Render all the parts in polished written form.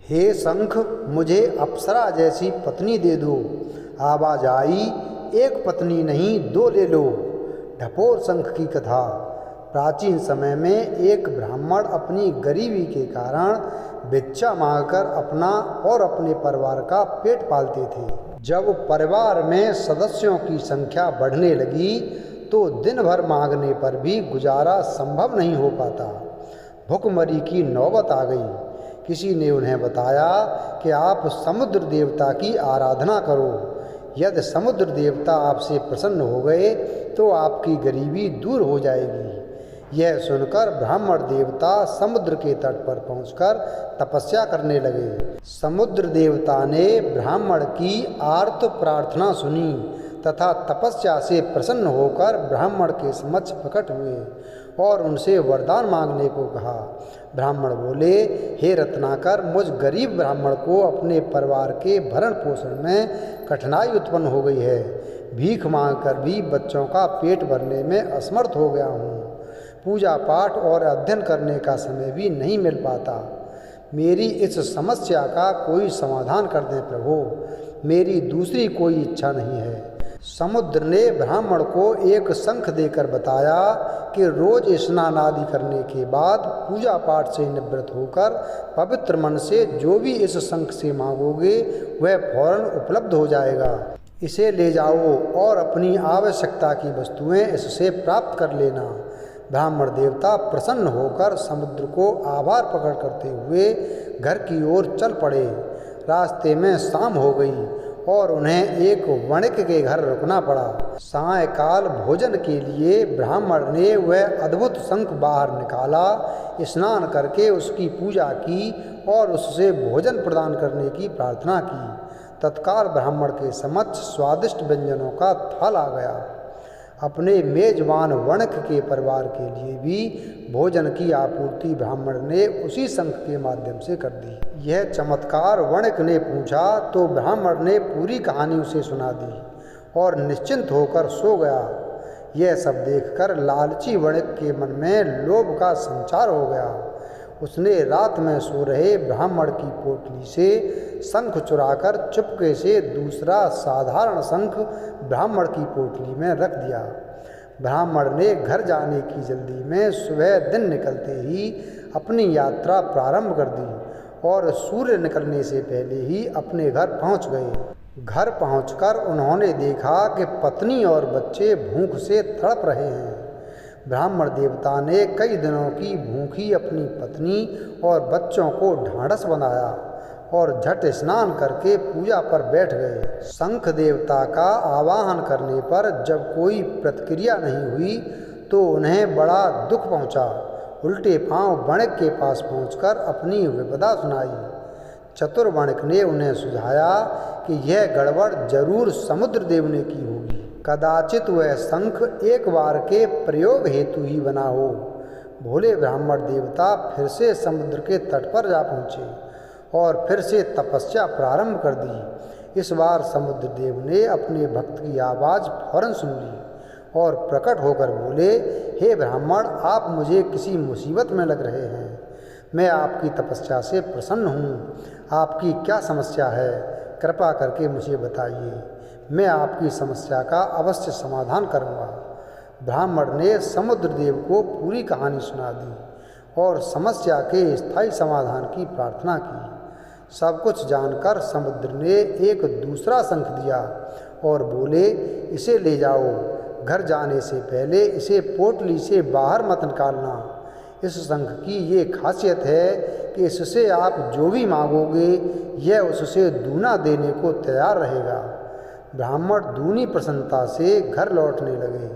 हे शंख, मुझे अप्सरा जैसी पत्नी दे दो। आवाज आई, एक पत्नी नहीं दो ले लो। ढपोर शंख की कथा। प्राचीन समय में एक ब्राह्मण अपनी गरीबी के कारण भिक्षा मांगकर अपना और अपने परिवार का पेट पालते थे। जब परिवार में सदस्यों की संख्या बढ़ने लगी तो दिन भर मांगने पर भी गुजारा संभव नहीं हो पाता। भुखमरी की नौबत आ गई। किसी ने उन्हें बताया कि आप समुद्र देवता की आराधना करो। यदि समुद्र देवता आपसे प्रसन्न हो गए तो आपकी गरीबी दूर हो जाएगी। यह सुनकर ब्राह्मण देवता समुद्र के तट पर पहुंचकर तपस्या करने लगे। समुद्र देवता ने ब्राह्मण की आर्त प्रार्थना सुनी तथा तपस्या से प्रसन्न होकर ब्राह्मण के समक्ष प्रकट हुए और उनसे वरदान मांगने को कहा। ब्राह्मण बोले, हे रत्नाकर, मुझ गरीब ब्राह्मण को अपने परिवार के भरण पोषण में कठिनाई उत्पन्न हो गई है। भीख मांगकर भी बच्चों का पेट भरने में असमर्थ हो गया हूँ। पूजा पाठ और अध्ययन करने का समय भी नहीं मिल पाता। मेरी इस समस्या का कोई समाधान कर दें प्रभु। मेरी दूसरी कोई इच्छा नहीं है। समुद्र ने ब्राह्मण को एक शंख देकर बताया कि रोज स्नान आदि करने के बाद पूजा पाठ से निवृत्त होकर पवित्र मन से जो भी इस शंख से मांगोगे वह फौरन उपलब्ध हो जाएगा। इसे ले जाओ और अपनी आवश्यकता की वस्तुएं इससे प्राप्त कर लेना। ब्राह्मण देवता प्रसन्न होकर समुद्र को आभार प्रकट करते हुए घर की ओर चल पड़े। रास्ते में शाम हो गई और उन्हें एक वणिक के घर रुकना पड़ा। सायंकाल भोजन के लिए ब्राह्मण ने वह अद्भुत शंख बाहर निकाला, स्नान करके उसकी पूजा की और उससे भोजन प्रदान करने की प्रार्थना की। तत्काल ब्राह्मण के समक्ष स्वादिष्ट व्यंजनों का थाल आ गया। अपने मेजबान वणिक के परिवार के लिए भी भोजन की आपूर्ति ब्राह्मण ने उसी शंख के माध्यम से कर दी। यह चमत्कार वणिक ने पूछा तो ब्राह्मण ने पूरी कहानी उसे सुना दी और निश्चिंत होकर सो गया। यह सब देखकर लालची वणिक के मन में लोभ का संचार हो गया। उसने रात में सो रहे ब्राह्मण की पोटली से शंख चुराकर चुपके से दूसरा साधारण शंख ब्राह्मण की पोटली में रख दिया। ब्राह्मण ने घर जाने की जल्दी में सुबह दिन निकलते ही अपनी यात्रा प्रारंभ कर दी और सूर्य निकलने से पहले ही अपने घर पहुंच गए। घर पहुंचकर उन्होंने देखा कि पत्नी और बच्चे भूख से तड़प रहे हैं। ब्राह्मण देवता ने कई दिनों की भूखी अपनी पत्नी और बच्चों को ढांढस बनाया और झट स्नान करके पूजा पर बैठ गए। शंख देवता का आवाहन करने पर जब कोई प्रतिक्रिया नहीं हुई तो उन्हें बड़ा दुख पहुंचा। उल्टे पांव वणिक के पास पहुंचकर अपनी विपदा सुनाई। चतुर वणिक ने उन्हें सुझाया कि यह गड़बड़ जरूर समुद्र देव ने की होगी। कदाचित वह शंख एक बार के प्रयोग हेतु ही बना हो। भोले ब्राह्मण देवता फिर से समुद्र के तट पर जा पहुँचे और फिर से तपस्या प्रारंभ कर दी। इस बार समुद्र देव ने अपने भक्त की आवाज़ फौरन सुन ली और प्रकट होकर बोले, हे ब्राह्मण, आप मुझे किसी मुसीबत में लग रहे हैं। मैं आपकी तपस्या से प्रसन्न हूँ। आपकी क्या समस्या है? कृपा करके मुझे बताइए। मैं आपकी समस्या का अवश्य समाधान करूँगा। ब्राह्मण ने समुद्र देव को पूरी कहानी सुना दी और समस्या के स्थायी समाधान की प्रार्थना की। सब कुछ जानकर समुद्र ने एक दूसरा शंख दिया और बोले, इसे ले जाओ। घर जाने से पहले इसे पोटली से बाहर मत निकालना। इस शंख की ये खासियत है कि इससे आप जो भी मांगोगे यह उससे दूना देने को तैयार रहेगा। ब्राह्मण दूनी प्रसन्नता से घर लौटने लगे,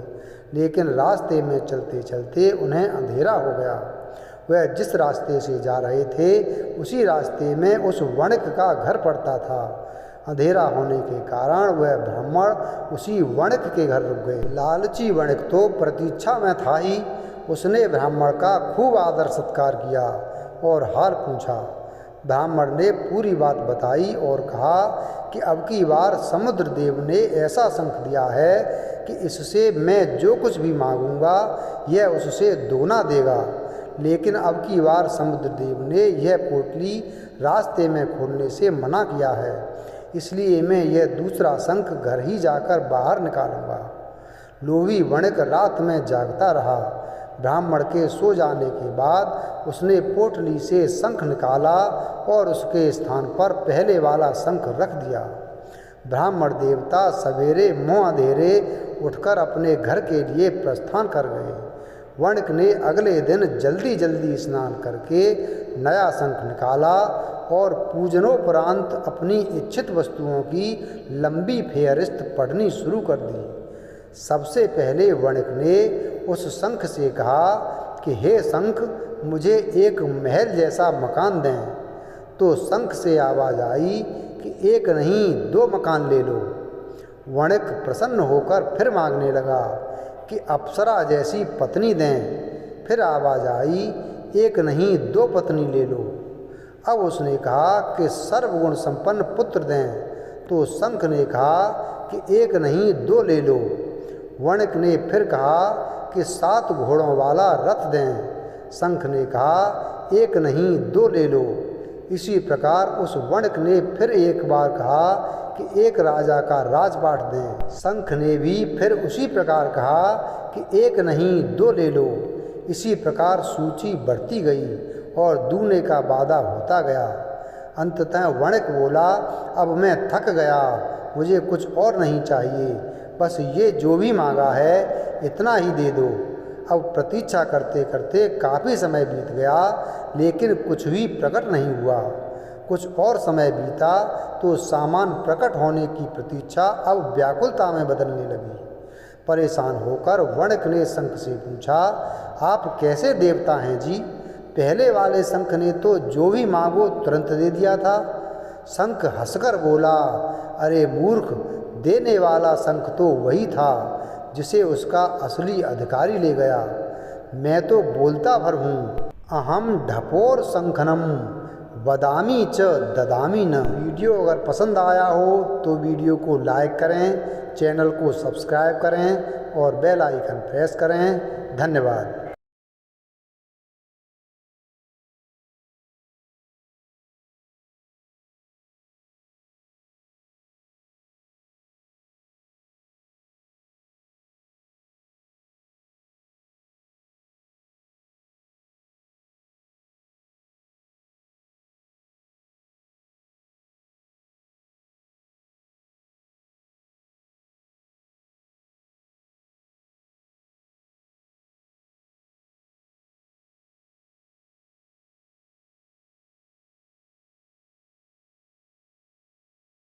लेकिन रास्ते में चलते चलते उन्हें अंधेरा हो गया। वह जिस रास्ते से जा रहे थे उसी रास्ते में उस वणिक का घर पड़ता था। अंधेरा होने के कारण वह ब्राह्मण उसी वणिक के घर रुक गए। लालची वणिक तो प्रतीक्षा में था ही। उसने ब्राह्मण का खूब आदर सत्कार किया और हाल पूछा। ब्राह्मण ने पूरी बात बताई और कहा कि अब की बार समुद्र देव ने ऐसा शंख दिया है कि इससे मैं जो कुछ भी मांगूंगा यह उससे दोगुना देगा। लेकिन अब की बार समुद्र देव ने यह पोटली रास्ते में खोलने से मना किया है, इसलिए मैं यह दूसरा शंख घर ही जाकर बाहर निकालूंगा। लोभी वणिक रात में जागता रहा। ब्राह्मण के सो जाने के बाद उसने पोटली से शंख निकाला और उसके स्थान पर पहले वाला शंख रख दिया। ब्राह्मण देवता सवेरे मुँह अंधेरे उठकर अपने घर के लिए प्रस्थान कर गए। वणिक ने अगले दिन जल्दी जल्दी स्नान करके नया शंख निकाला और पूजनोपरांत अपनी इच्छित वस्तुओं की लंबी फेहरिस्त पढ़नी शुरू कर दी। सबसे पहले वणिक ने उस शंख से कहा कि हे शंख, मुझे एक महल जैसा मकान दें। तो शंख से आवाज़ आई कि एक नहीं 2 मकान ले लो। वणिक प्रसन्न होकर फिर मांगने लगा कि अप्सरा जैसी पत्नी दें। फिर आवाज़ आई, एक नहीं 2 पत्नी ले लो। अब उसने कहा कि सर्वगुण संपन्न पुत्र दें। तो शंख ने कहा कि एक नहीं 2 ले लो। वणिक ने फिर कहा कि 7 घोड़ों वाला रथ दें। शंख ने कहा एक नहीं 2 ले लो। इसी प्रकार उस वणिक ने फिर एक बार कहा कि एक राजा का राजपाट दें। शंख ने भी फिर उसी प्रकार कहा कि एक नहीं 2 ले लो। इसी प्रकार सूची बढ़ती गई और दूने का वादा होता गया। अंततः वणिक बोला, अब मैं थक गया, मुझे कुछ और नहीं चाहिए, बस ये जो भी मांगा है इतना ही दे दो। अब प्रतीक्षा करते करते काफ़ी समय बीत गया, लेकिन कुछ भी प्रकट नहीं हुआ। कुछ और समय बीता तो सामान प्रकट होने की प्रतीक्षा अब व्याकुलता में बदलने लगी। परेशान होकर वणिक ने शंख से पूछा, आप कैसे देवता हैं जी? पहले वाले शंख ने तो जो भी मांगो तुरंत दे दिया था। शंख हंसकर बोला, अरे मूर्ख, देने वाला शंख तो वही था जिसे उसका असली अधिकारी ले गया। मैं तो बोलता भर हूँ। अहम ढपोर शंखनम वदामी च ददामी न। वीडियो अगर पसंद आया हो तो वीडियो को लाइक करें, चैनल को सब्सक्राइब करें और बेल आइकन प्रेस करें। धन्यवाद।